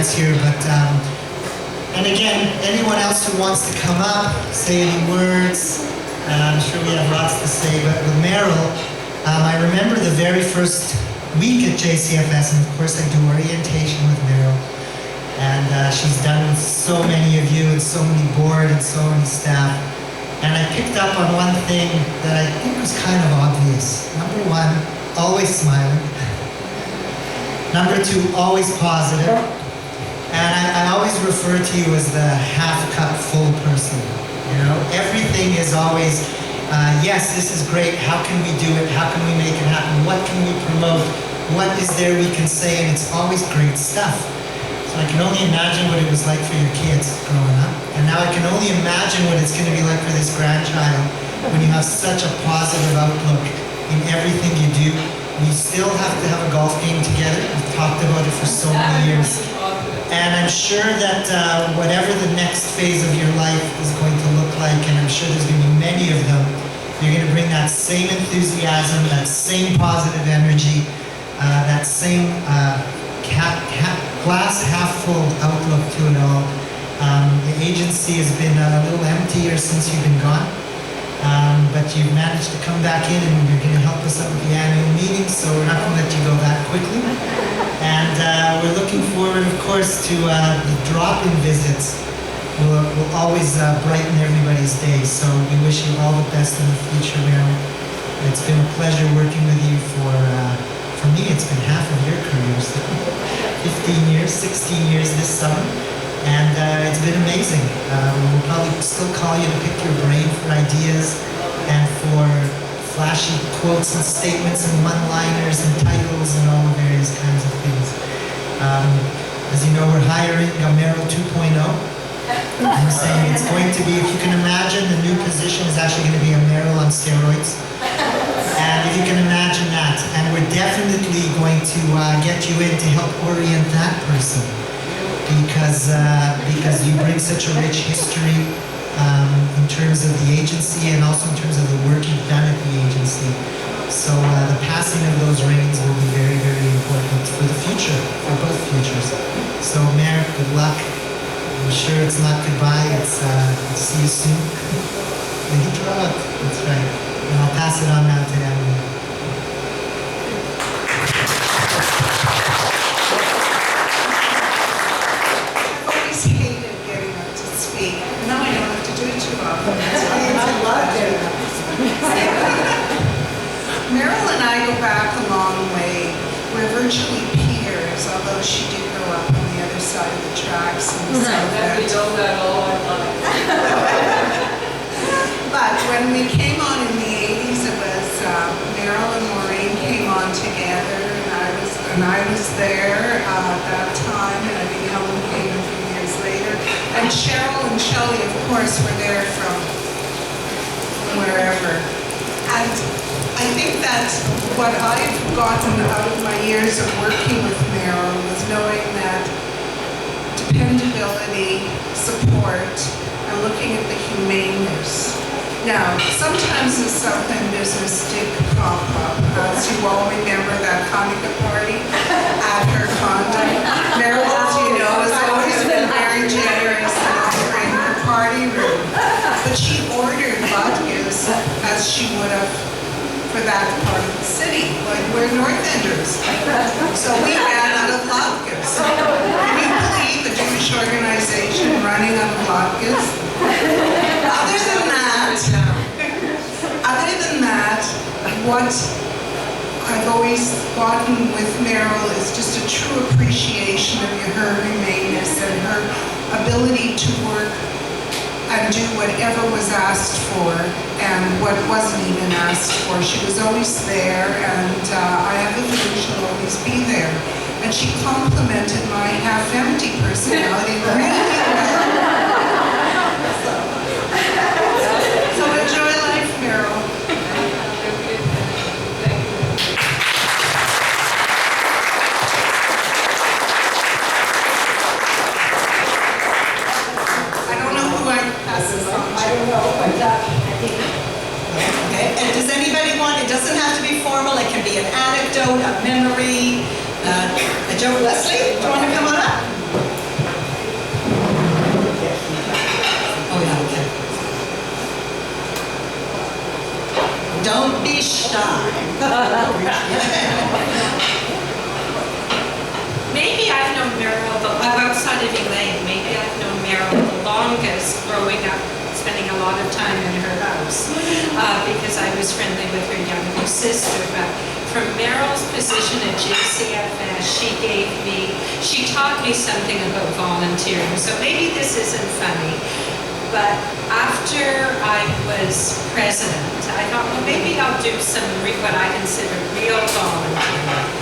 words here, but and again, anyone else who wants to come up, say any words, I'm sure we have lots to say, but with Merrill, I remember the very first week at JCFS, and of course I do orientation with Merrill, and she's done with so many of you and so many board and so many staff, and I picked up on one thing that I think was kind of obvious. Number one, always smiling. Number two, always positive. And I always refer to you as the half-cup full person. You know, everything is always, yes, this is great. How can we do it? How can we make it happen? What can we promote? What is there we can say? And it's always great stuff. So I can only imagine what it was like for your kids growing up. And now I can only imagine what it's going to be like for this grandchild when you have such a positive outlook in everything you do. We still have to have a golf game together. We've talked about it for so many years. And I'm sure that whatever the next phase of your life is going to look like, and I'm sure there's going to be many of them, you're going to bring that same enthusiasm, that same positive energy, that same glass half full outlook to it all. The agency has been a little emptier since you've been gone. But you've managed to come back in and you're going to help us out with the annual meeting, so we're not going to let you go that quickly. And we're looking forward, of course, to the drop-in visits will always brighten everybody's day. So we wish you all the best in the future, Merrill. It's been a pleasure working with you for me, it's been half of your career, so 15 years, 16 years this summer. And it's been amazing. We'll probably still call you to pick your brain for ideas and for flashy quotes and statements and one-liners and titles and all the various kinds of things. As you know, we're hiring a Merrill 2.0. I'm saying it's going to be, if you can imagine, the new position is actually going to be a Merrill on steroids. And if you can imagine that, and we're definitely going to get you in to help orient that person. Because you bring such a rich history in terms of the agency and also in terms of the work you've done at the agency. So the passing of those reins will be very, very important for the future, for both futures. So Mayor, good luck. I'm sure it's not goodbye, it's see you soon. That's right. And I'll pass it on now to Emily. Now I don't have to do it too often. I love doing that. Merrill and I go back a long way. We're virtually peers, although she did grow up on the other side of the tracks in the south end. We know that all our life. But when we came on in the 80s, it was Merrill and Maureen came on together, and I was there at that time, and I think Helen came a few years later. And Cheryl and Shelley, of course, were there from wherever. And I think that what I've gotten out of my years of working with Merrill was knowing that dependability, support, and looking at the humaneness. Now, sometimes the South End business did pop up. As you all remember that Hanukkah party at her condo. Merrill, as you know, has always been very generous in offering her party room. But she ordered latkes as she would have for that part of the city. Like, we're North Enders. So we ran out of latkes. Can you believe a Jewish organization running out of latkes? Other than that, what I've always gotten with Merrill is just a true appreciation of her humaneness and her ability to work and do whatever was asked for and what wasn't even asked for. She was always there, and I have a feeling she'll always be there. And she complimented my half-empty personality really well. So enjoy life, Merrill. Okay, and does anybody want, it doesn't have to be formal, it can be an anecdote, a memory, a joke. Leslie, do you want to come on up? be shy. Maybe I've known Merrill, outside of Elaine, maybe I've known Merrill the longest growing up, spending a lot of time in her house, because I was friendly with her younger sister. But from Merrill's position at JCFS, she taught me something about volunteering. So maybe this isn't funny, but after I was president, I thought, well, maybe I'll do some what I consider real volunteering.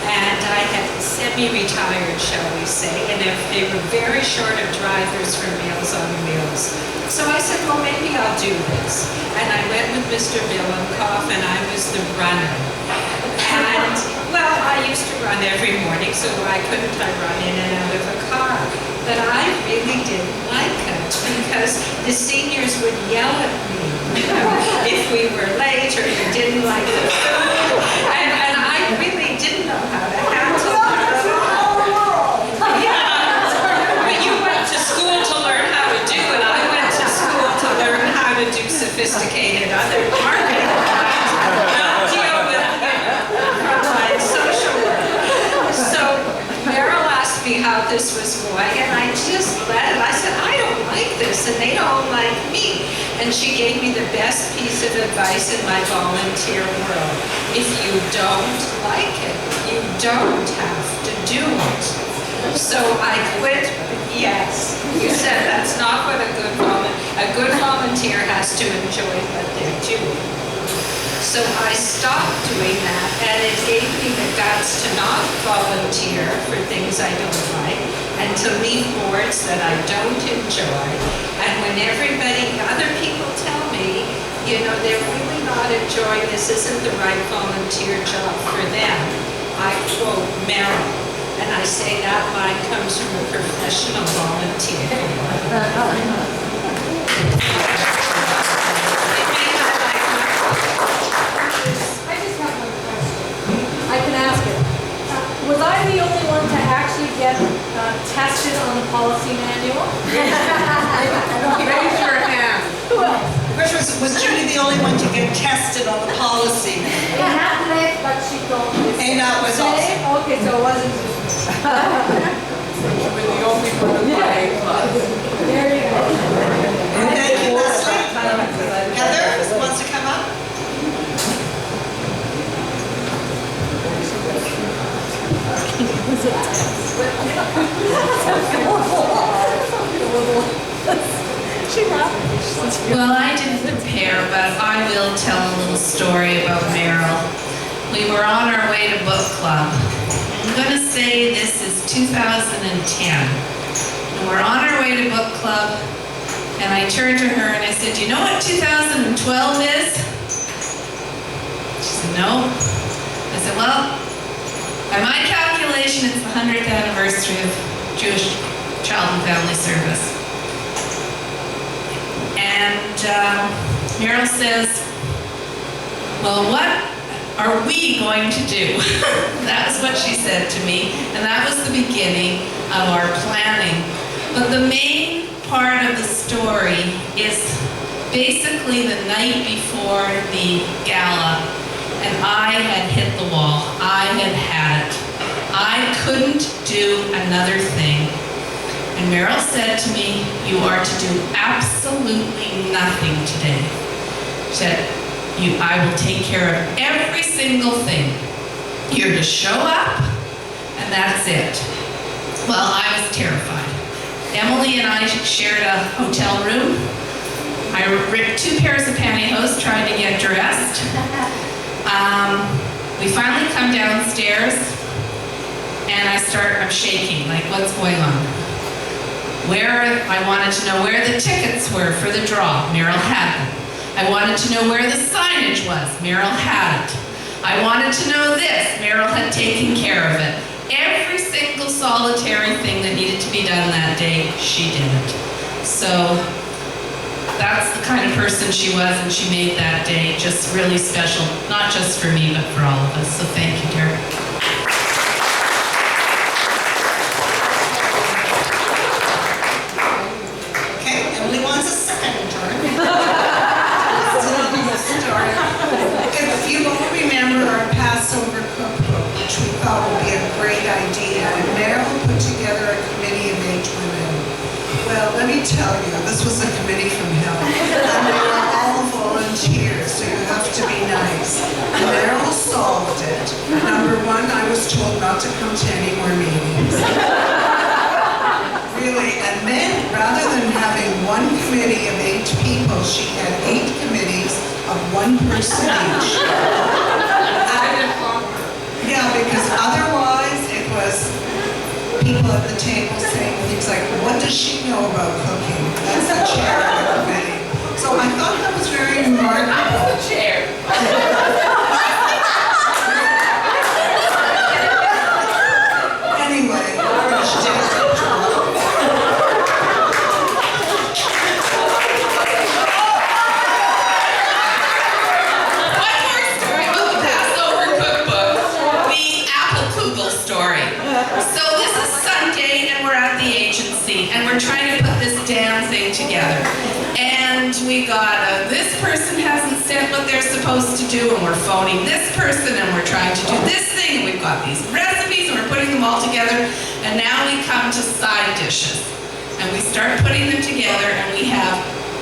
And I had semi-retired, shall we say, and if they were very short of drivers for Meals on Wheels. So I said, well, maybe I'll do this. And I went with Mr. Villenkoff, and I was the runner. And, well, I used to run every morning, so why couldn't I run in and out of a car? But I really didn't like it, because the seniors would yell at me, if we were late or we didn't like the food. And I really didn't know how to handle it. Yeah, but you went to school to learn how to do it. I went to school to learn how to do sophisticated other marketing, not deal with frontline social work. So Merrill asked me how this was going, and I just let it. I said, I don't like this, and they don't like me. And she gave me the best piece of advice in my volunteer world. If you don't like it, you don't have to do it. So I quit. Yes, you said that's not what a good volunteer has to enjoy what they're doing. So I stopped doing that, and it gave me the guts to not volunteer for things I don't like, and to leave boards that I don't enjoy. And when other people tell me, they're really not enjoying this, isn't the right volunteer job for them, I quote Merrill, and I say that line comes from a professional volunteer. I just have one question. I can ask it. Was I the only one to actually get tested on the policy manual? Raise your hand. Who else? Was Judy the only one to get tested on the policy? It happened, but she told me. And that was awesome. Okay, so it wasn't just me. You were the only one to buy A plus. There you go. Thank you, Leslie. Heather wants to come up? Well, I didn't prepare, but I will tell a little story about Merrill. We were on our way to book club. I'm going to say this is 2010. And we're on our way to book club, and I turned to her and I said, "Do you know what 2012 is?" She said, "No." I said, "Well, by my calculation, it's the 100th anniversary of Jewish Child and Family Service." And Merrill says, "Well, what are we going to do?" That's what she said to me, and that was the beginning of our planning. But the main part of the story is basically the night before the gala, and I had hit the wall. I had it. I couldn't do another thing. And Merrill said to me, "You are to do absolutely nothing today." She said, "I will take care of every single thing. You're to show up, and that's it." Well, I was terrified. Emily and I shared a hotel room. I ripped 2 pairs of pantyhose trying to get dressed. We finally come downstairs, and I'm shaking, like, what's going on? I wanted to know where the tickets were for the draw. Merrill had them. I wanted to know where the signage was. Merrill had it. I wanted to know this. Merrill had taken care of it. Every single solitary thing that needed to be done that day, she did it. So that's the kind of person she was, and she made that day just really special, not just for me, but for all of us. So thank you, dear. Okay, Emily wants a second turn. me tell you, this was a committee from hell. And they were all volunteers, so you have to be nice. And Merrill solved it. Number one, I was told not to come to any more meetings. Really, and then rather than having one committee of 8 people, she had 8 committees of 1 person each. Yeah, because otherwise it was people at the table saying things like, what does she know about cooking? That's the chair of the committee. So I thought that was very remarkable. Chair. Anyway, she did a good job. One more story about the Passover cookbook, the apple kugel story. So this is Sunday and we're at the agency and we're trying to put this damn thing together. And we got this person hasn't said what they're supposed to do and we're phoning this person and we're trying to do this thing and we've got these recipes and we're putting them all together and now we come to side dishes and we start putting them together and we have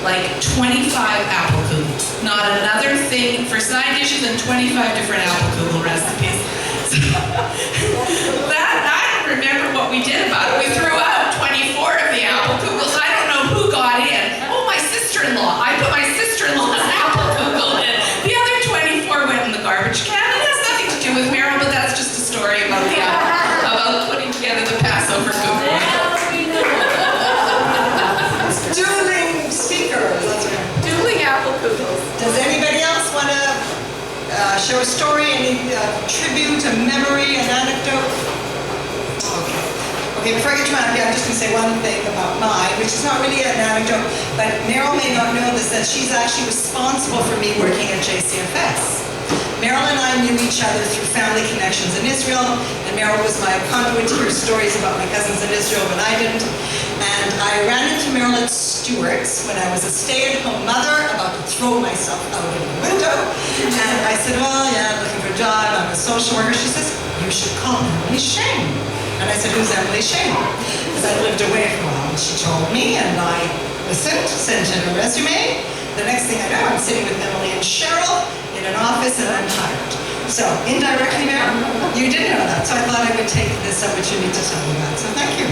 like 25 apple kugels. Not another thing for side dishes and 25 different apple kugel recipes. So that, I don't remember what we did about it. We threw out 24 of the apple kugels. I don't know who got in. Oh, my sister-in-law. I put my sister-in-law's apple kugel in. The other 24 went in the garbage can. It has nothing to do with Merrill, but that's just a story about the about putting together the Passover cookbook. Dueling speakers. Dueling apple kugels. Does anybody else want to share a story, any tribute, a memory, an anecdote? Okay, before I get to my anecdote, I'm just going to say one thing about mine, which is not really an anecdote, but Merrill may not know this, that she's actually responsible for me working at JCFS. Merrill and I knew each other through family connections in Israel, and Merrill was my conduit to hear stories about my cousins in Israel when I didn't. And I ran into Merrill at Stewart's when I was a stay-at-home mother about to throw myself out of the window. And I said, well, yeah, I'm looking for a job, I'm a social worker. She says, you should call Emily Shane. And I said, who's Emily Shane? Because I lived away for a while. And she told me, and I listened, sent in a resume. The next thing I know, I'm sitting with Emily and Cheryl in an office and I'm hired. So, indirectly, Merrill, you didn't know that. So I thought I would take this opportunity to tell you that. So thank you.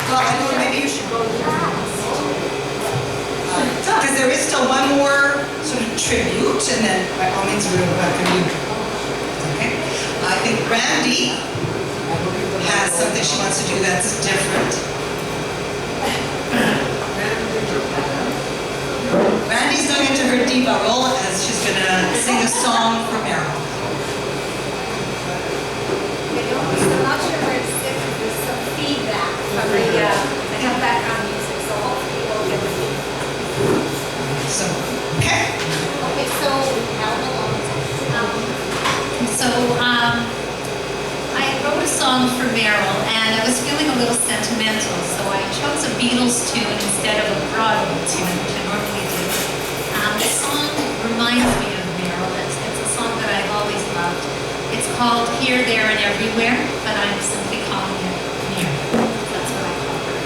Well, I know maybe you should go last. Because there is still one more sort of tribute, and then by all means we'll welcome you. Okay? I think Randy has something she wants to do that's different. Randy's going into her diva role as she's going to sing a song for Merrill. I'm not sure where it's sitting. There's some feedback from the, I have background music, so hopefully we'll get the feedback. So, okay. Okay, so, how long? I wrote a song for Merrill, and I was feeling a little sentimental, so I chose a Beatles tune instead of a Broadway tune, which I normally do. The song reminds me of Merrill. It's a song that I've always loved. It's called Here, There, and Everywhere, but I'm simply calling it Merrill. That's what I call her.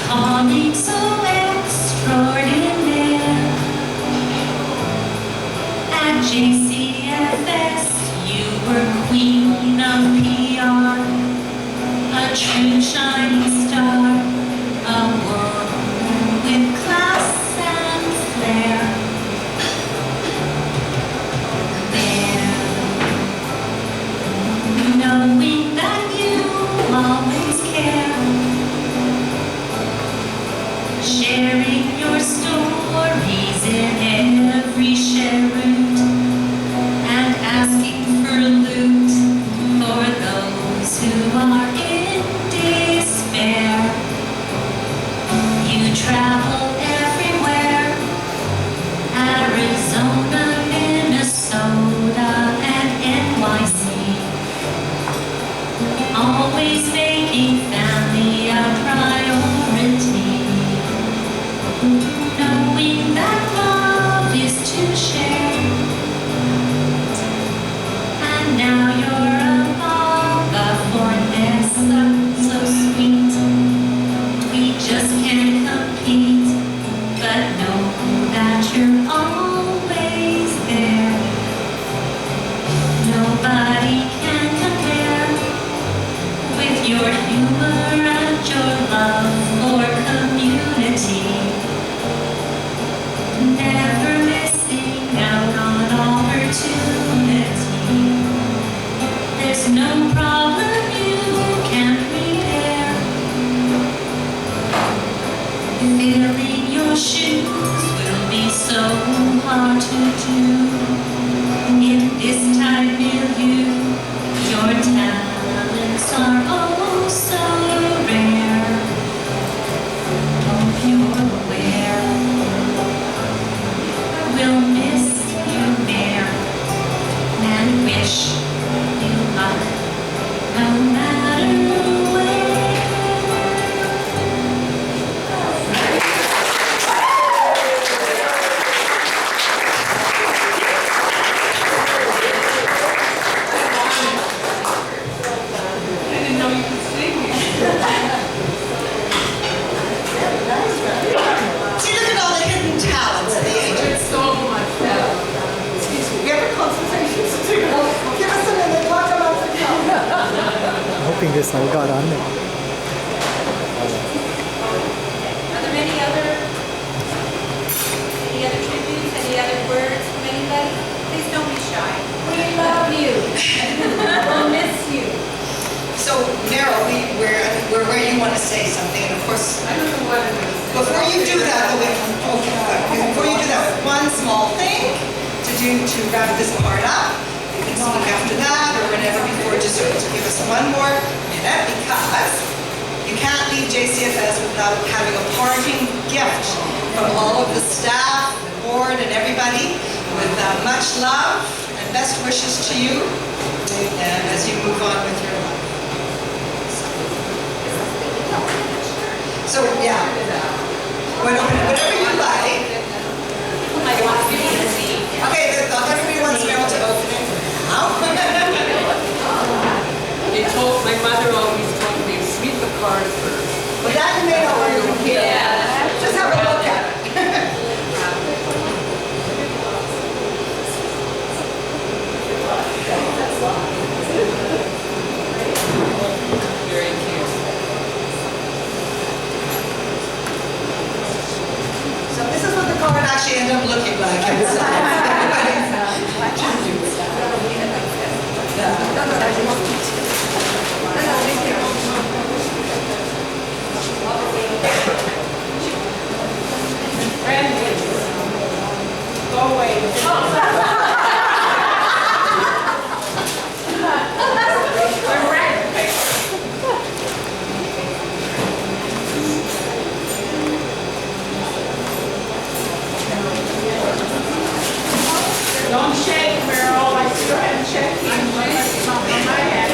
Calling so extraordinaire. At JCFS, you were queen of PR, a true shining star, a woman with class and flair. There, knowing that you always care. shoes will be so hard to do. In this tight milieu, your talents are oh so rare. Hope you're aware. We'll miss you, Mayor, and wish you luck, no matter where. See, look at all the hidden talents of the agents. We have a consultation to do. Give us a minute, talk about the talent. I'm hoping this all got on there. Are there any other tributes, any other words from anybody? Please don't be shy. We love you. We'll miss you. So, Merrill, we're where you want to say something, and of course, I don't know what it is. before you do that, one small thing to do to wrap this part up. You can speak after that or whenever before dessert. So give us one more minute because you can't leave JCFS without having a parting gift from all of the staff, the board, and everybody with much love and best wishes to you and as you move on with your life. So, yeah, whatever you like. Okay, not everybody wants Merrill to open it now. My mother always told me, sweep the card first. Well, that you may not want to do. Yeah. Just have a look at it. Very cute. So this is what the card actually ended up looking like inside. Go away. Don't shake, Merrill. I see your hand shaking. It's not on my head.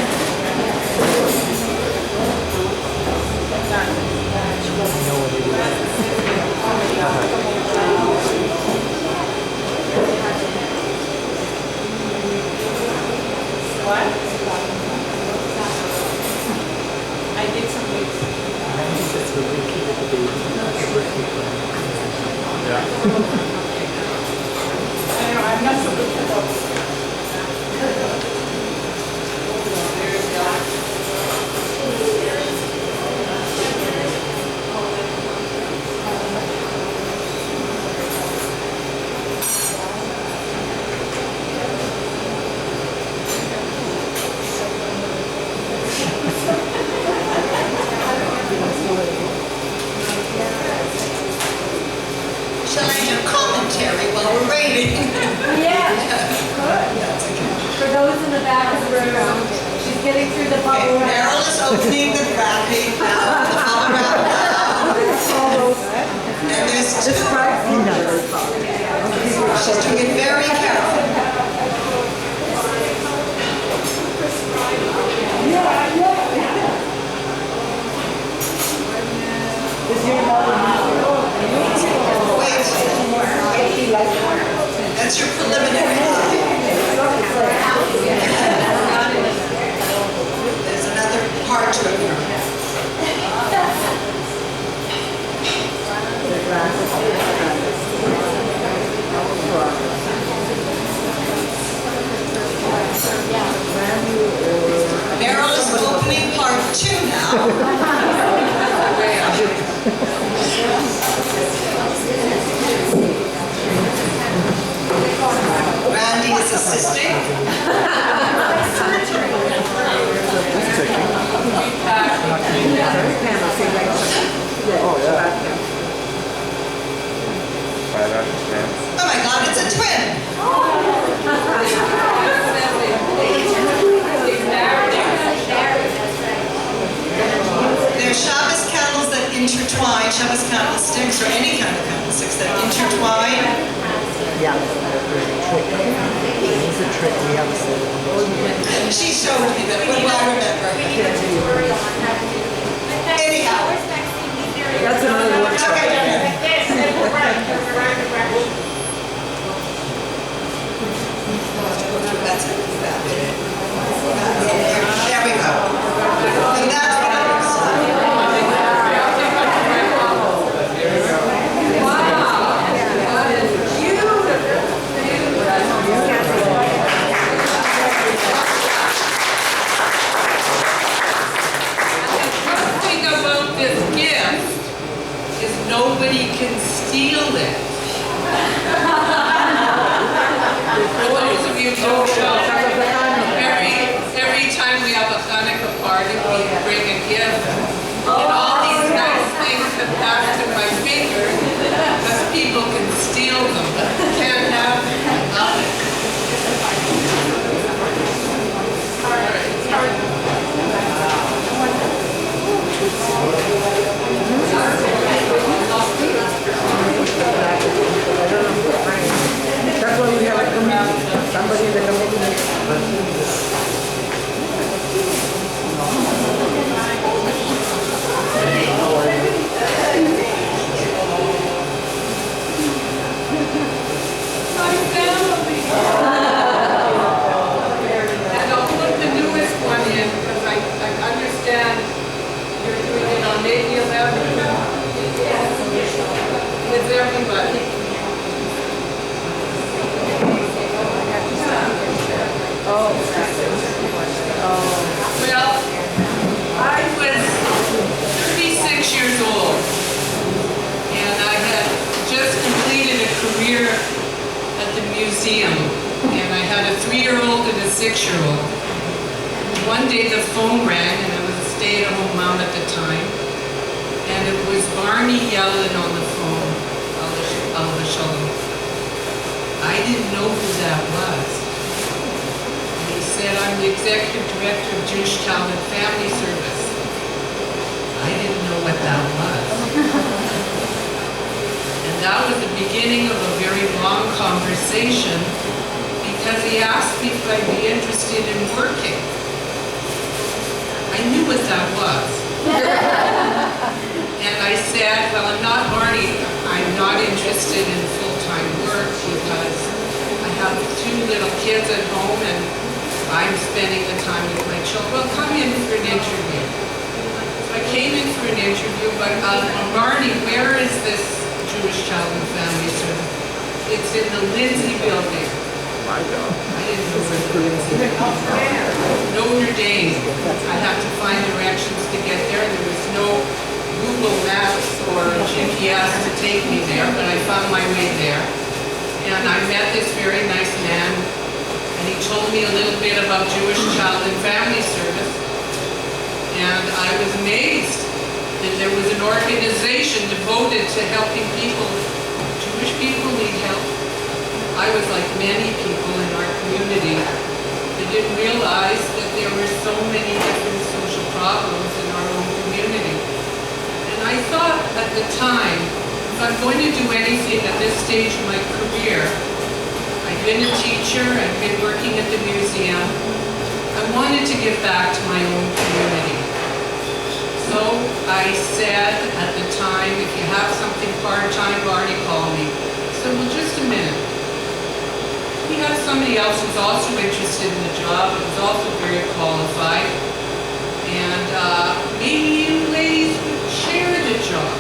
What? I did something. I know, I'm not so good for those. Shall I do commentary while we're waiting? Yeah, for those in the back of the room, she's getting through the Okay, bubble Merrill wrap. is opening the wrapping now, the bubble wrap now. And there's two. She's doing it very carefully. Wait. That's your preliminary. There's another part to it. Merrill is opening part 2 now. Randy is assisting. Shabbos candlesticks or any kind of candlesticks that intertwine. Yeah, it's a trick. We have a set. She showed me that, what will I remember? We need a tutorial on how to do it. Anyhow. Where's Maxine? He's there. That's another workshop. Okay, done. That's it. There we go. And that's what I was. The thing about this gift is nobody can steal it. For those of you who don't know, every time we have a Hanukkah party, we bring a gift. And all these nice things that pass through my fingers, because people can steal them. Can't have them. I love it. That's why we have a committee. Somebody in the committee. And I'll put the newest one in, because I understand you're doing it on May the 11th. With everybody. Well, I was 36 years old, and I had just completed a career at the museum, and I had a 3-year-old and a 6-year-old. One day the phone rang, and I was a stay-at-home mom at the time, and it was Barney yelling on the phone, Alva Shalom. I didn't know who that was. And he said, I'm the executive director of Jewish Child and Family Service. I didn't know what that was. And that was the beginning of a very long conversation, because he asked me if I'd be interested in working. I knew what that was. And I said, well, I'm not Barney, I'm not interested in full-time work because I have 2 little kids at home and I'm spending the time with my children. Well, come in for an interview. So I came in for an interview, but Barney, where is this Jewish Child and Family Service? It's in the Lindsay building. I didn't know where the Lindsay building. Notre Dame. I had to find directions to get there. There was no Google Maps or GPS to take me there, but I found my way there. And I met this very nice man, and he told me a little bit about Jewish Child and Family Service. And I was amazed that there was an organization devoted to helping people. Jewish people need help. I was like many people in our community that didn't realize that there were so many different social problems in our own community. And I thought at the time, if I'm going to do anything at this stage of my career, I've been a teacher, I've been working at the museum, I wanted to give back to my own community. So I said at the time, if you have something part-time, Barney, call me. I said, well, just a minute. We have somebody else who's also interested in the job, who's also very qualified, and maybe you ladies would share the job.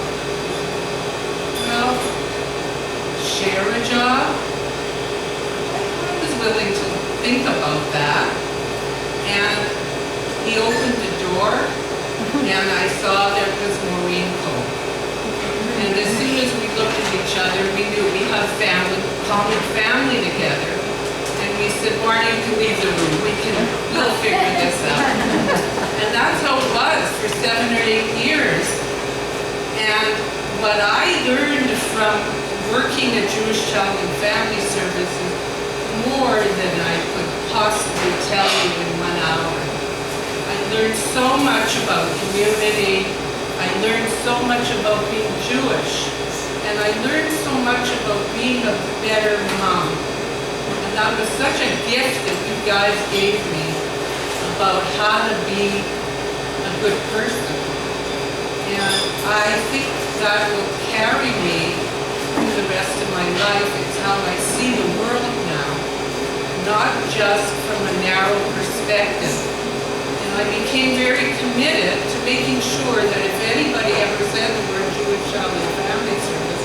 Well, share a job? I was willing to think about that, and he opened the door, and I saw there was Maureen Cole. And as soon as we looked at each other, we knew we have common family together. And we said, Barney, you can leave the room. We'll figure this out. And that's how it was for 7 or 8 years. And what I learned from working at Jewish Child and Family Services, more than I could possibly tell you in 1 hour. I learned so much about community. I learned so much about being Jewish, and I learned so much about being a better mom. And that was such a gift that you guys gave me about how to be a good person. And I think that will carry me through the rest of my life. It's how I see the world now, not just from a narrow perspective. And I became very committed to making sure that if anybody ever said the word Jewish Child and Family Service,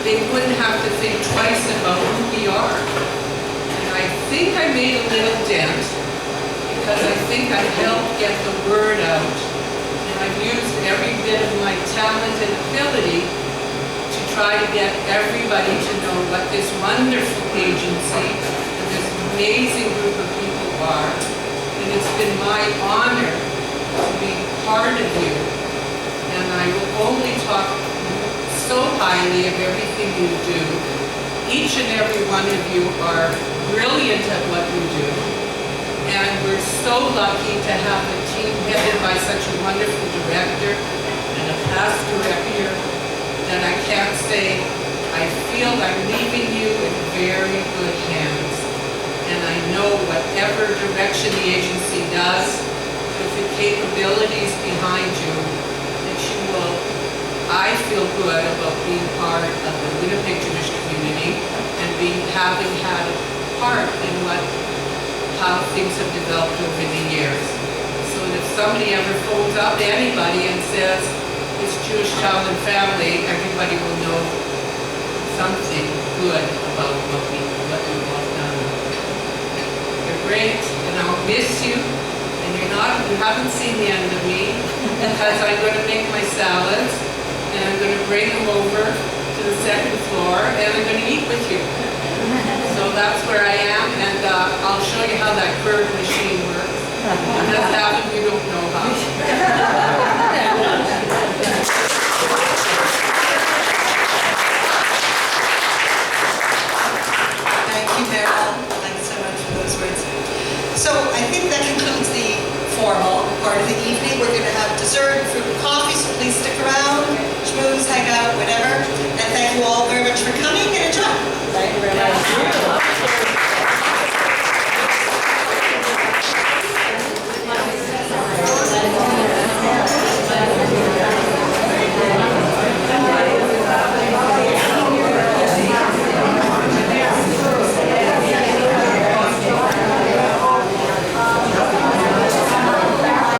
they wouldn't have to think twice about who we are. And I think I made a little dent, because I think I helped get the word out. And I've used every bit of my talent and ability to try to get everybody to know what this wonderful agency and this amazing group of people are. And it's been my honor to be part of you. And I will only talk so highly of everything you do. Each and every one of you are brilliant at what you do. And we're so lucky to have a team headed by such a wonderful director and a past director that I can't say, I feel I'm leaving you in very good hands. And I know whatever direction the agency does, with the capabilities behind you, that you will, I feel good about being part of the Winnipeg Jewish community and having had a part in how things have developed over the years. So that if somebody ever phones up anybody and says, it's Jewish Child and Family, everybody will know something good about what we've all done. You're great, and I'll miss you, and you haven't seen the end of me, because I'm going to make my salads, and I'm going to bring them over to the second floor, and I'm going to eat with you. So that's where I am, and I'll show you how that curve machine works. And that's half of you don't know how. Thank you, Merrill. Thanks so much for those words. So I think that concludes the formal part of the evening. We're going to have dessert, fruit and coffee, so please stick around, schmooze, hang out, whatever. And thank you all very much for coming, and enjoy